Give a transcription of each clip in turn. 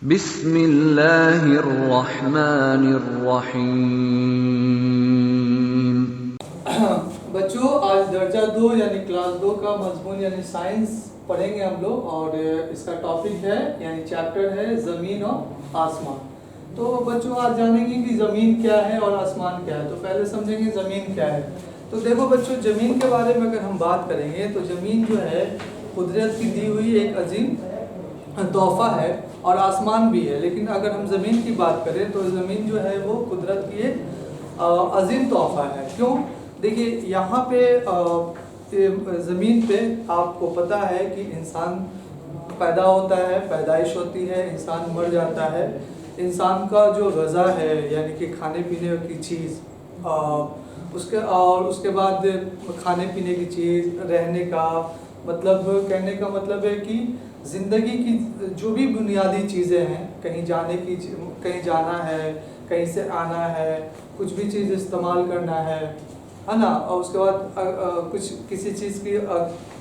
बिस्मिल्लाहिर्रहमानिर्रहीम। बच्चों, आज दर्जा 2 यानी क्लास 2 का मजमून यानी साइंस पढ़ेंगे हम लोग। और इसका टॉपिक है यानी चैप्टर है ज़मीन और आसमान। तो बच्चों, आज जानेंगे कि ज़मीन क्या है और आसमान क्या है। तो पहले समझेंगे ज़मीन क्या है। तो देखो बच्चों, ज़मीन के बारे में अगर हम बात करेंगे तो ज़मीन जो है कुदरत की दी हुई एक अजीम तोहफ़ा है और आसमान भी है। लेकिन अगर हम ज़मीन की बात करें तो ज़मीन जो है वो कुदरत की एक अजीम तोहफ़ा है। क्यों? देखिए, यहाँ पे ज़मीन पे आपको पता है कि इंसान पैदा होता है, पैदाइश होती है, इंसान मर जाता है। इंसान का जो ग़ज़ा है यानी कि खाने पीने की चीज़, उसके बाद खाने पीने की चीज़, रहने का मतलब, कहने का मतलब है कि ज़िंदगी की जो भी बुनियादी चीज़ें हैं, कहीं जाना है, कहीं से आना है, कुछ भी चीज़ इस्तेमाल करना है ना। और उसके बाद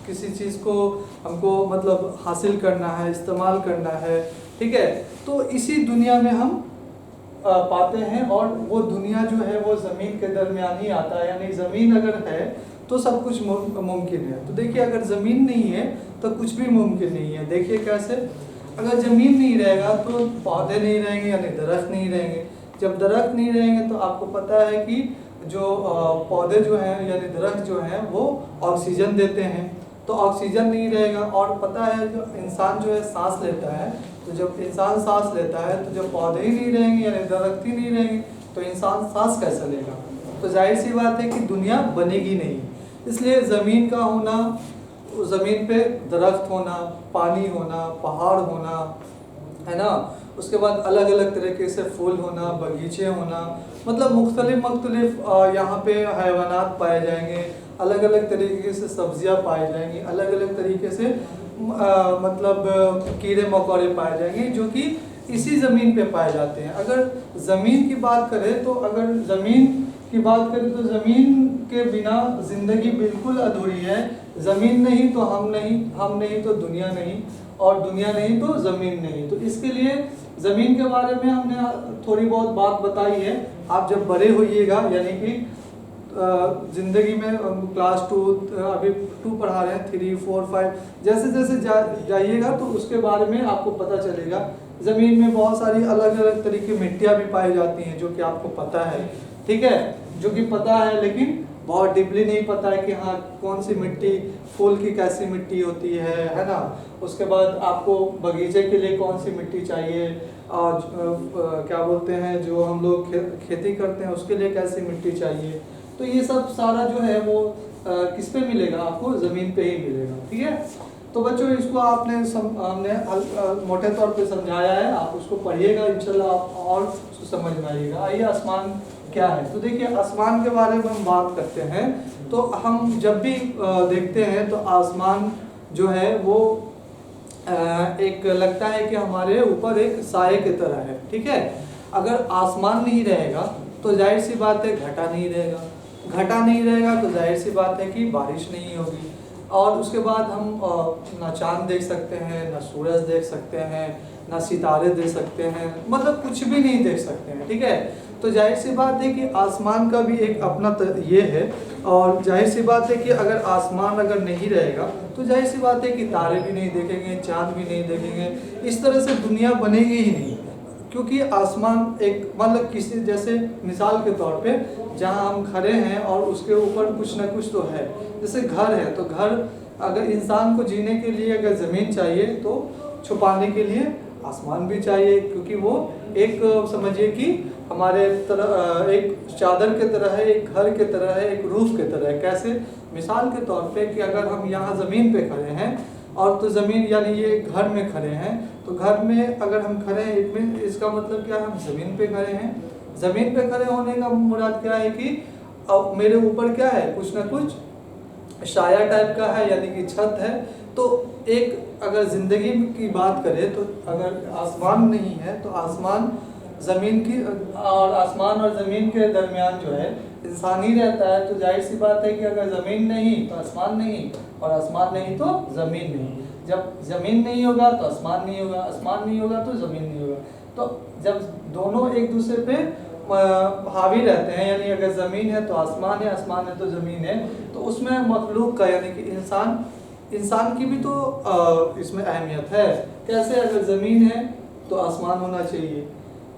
किसी चीज़ को हमको मतलब हासिल करना है, इस्तेमाल करना है, ठीक है। तो इसी दुनिया में हम पाते हैं और वो दुनिया जो है वो ज़मीन के दरमियान ही आता है। यानी ज़मीन अगर है तो सब कुछ मुमकिन है। तो देखिए, अगर ज़मीन नहीं है तो कुछ भी मुमकिन नहीं है। देखिए कैसे, अगर ज़मीन नहीं रहेगा तो पौधे नहीं रहेंगे यानी दरख्त नहीं रहेंगे। जब दरख्त नहीं रहेंगे तो आपको पता है कि जो पौधे जो हैं यानी दरख्त जो हैं वो ऑक्सीजन देते हैं। तो ऑक्सीजन नहीं रहेगा। और पता है जो इंसान जो है सांस लेता है, तो जब इंसान सांस लेता है तो जब पौधे ही नहीं रहेंगे यानी दरख्त ही नहीं रहेंगे तो इंसान सांस कैसे लेगा। तो जाहिर सी बात है कि दुनिया बनेगी नहीं। इसलिए ज़मीन का होना, ज़मीन पे दरख्त होना, पानी होना, पहाड़ होना, है ना। उसके बाद अलग अलग तरीके से फूल होना, बगीचे होना, मतलब मुख्तलिफ यहाँ पे हैवानात पाए जाएंगे, अलग अलग तरीके से सब्जियाँ पाई जाएंगी, अलग अलग तरीके से मतलब कीड़े मकोड़े पाए जाएंगे जो कि इसी ज़मीन पे पाए जाते हैं। अगर ज़मीन की बात करें तो ज़मीन के बिना ज़िंदगी बिल्कुल अधूरी है। ज़मीन नहीं तो हम नहीं तो दुनिया नहीं, और दुनिया नहीं तो ज़मीन नहीं। तो इसके लिए ज़मीन के बारे में हमने थोड़ी बहुत बात बताई है। आप जब बड़े होइएगा यानी कि ज़िंदगी में क्लास 2 अभी 2 पढ़ा रहे हैं, 3, 4, 5 जैसे जैसे जाइएगा तो उसके बारे में आपको पता चलेगा। ज़मीन में बहुत सारी अलग अलग तरह की मिट्टियाँ भी पाई जाती हैं जो कि आपको पता है, ठीक है, जो कि पता है, लेकिन बहुत डीपली नहीं पता है कि हाँ कौन सी मिट्टी, फूल की कैसी मिट्टी होती है ना। उसके बाद आपको बगीचे के लिए कौन सी मिट्टी चाहिए, और क्या बोलते हैं जो हम लोग खेती करते हैं उसके लिए कैसी मिट्टी चाहिए। तो ये सब सारा जो है वो किस पे मिलेगा, आपको ज़मीन पे ही मिलेगा, ठीक है। तो बच्चों, इसको हमने मोटे तौर पे समझाया है, आप उसको पढ़िएगा, इंशाल्लाह आप और उसको समझ में आइएगा। आइए, आसमान क्या है। तो देखिए, आसमान के बारे में हम बात करते हैं तो हम जब भी देखते हैं तो आसमान जो है वो एक लगता है कि हमारे ऊपर एक साए की तरह है, ठीक है। अगर आसमान नहीं रहेगा तो जाहिर सी बात है घटा नहीं रहेगा तो जाहिर सी बात है कि बारिश नहीं होगी। और उसके बाद हम ना चांद देख सकते हैं, ना सूरज देख सकते हैं, ना सितारे देख सकते हैं, मतलब कुछ भी नहीं देख सकते हैं, ठीक है। तो जाहिर सी बात है कि आसमान का भी एक अपना ये है। और जाहिर सी बात है कि अगर आसमान अगर नहीं रहेगा तो जाहिर सी बात है कि तारे भी नहीं देखेंगे, चांद भी नहीं देखेंगे, इस तरह से दुनिया बनेगी ही नहीं। क्योंकि आसमान एक मतलब किसी, जैसे मिसाल के तौर पे जहाँ हम खड़े हैं और उसके ऊपर कुछ ना कुछ तो है। जैसे घर है तो घर, अगर इंसान को जीने के लिए अगर ज़मीन चाहिए तो छुपाने के लिए आसमान भी चाहिए, क्योंकि वो एक समझिए कि हमारे तरह एक चादर के तरह है, एक घर के तरह है, एक रूफ के तरह है। कैसे? मिसाल के तौर पे कि अगर हम यहाँ ज़मीन पे खड़े हैं और तो ज़मीन यानी ये घर में खड़े हैं, तो घर में अगर हम खड़े हैं इसका मतलब क्या है, हम ज़मीन पे खड़े हैं। ज़मीन पे खड़े होने का मुराद क्या है कि अब मेरे ऊपर क्या है, कुछ ना कुछ साया टाइप का है यानी कि छत है। तो एक अगर ज़िंदगी की बात करें तो अगर आसमान नहीं है तो आसमान ज़मीन की, और आसमान और ज़मीन के दरमियान जो है इंसान ही रहता है। तो जाहिर सी बात है कि अगर ज़मीन नहीं तो आसमान नहीं, और आसमान नहीं तो ज़मीन नहीं। जब ज़मीन नहीं होगा तो आसमान नहीं होगा, आसमान नहीं होगा तो ज़मीन नहीं होगा। तो जब दोनों एक दूसरे पे हावी रहते हैं, यानी अगर ज़मीन है तो आसमान है, आसमान है तो ज़मीन है, तो उसमें मखलूक का यानी कि इंसान की भी तो इसमें अहमियत है। कैसे? अगर ज़मीन है तो आसमान होना चाहिए,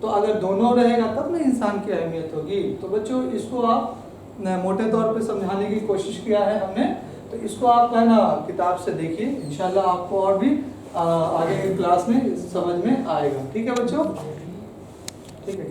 तो अगर दोनों रहेगा तब ना इंसान की अहमियत होगी। तो बच्चों इसको आप मोटे तौर पे समझाने की कोशिश किया है हमने, तो इसको आप है ना किताब से देखिए, इंशाल्लाह आपको और भी आगे की क्लास में समझ में आएगा। ठीक है बच्चों? ठीक है।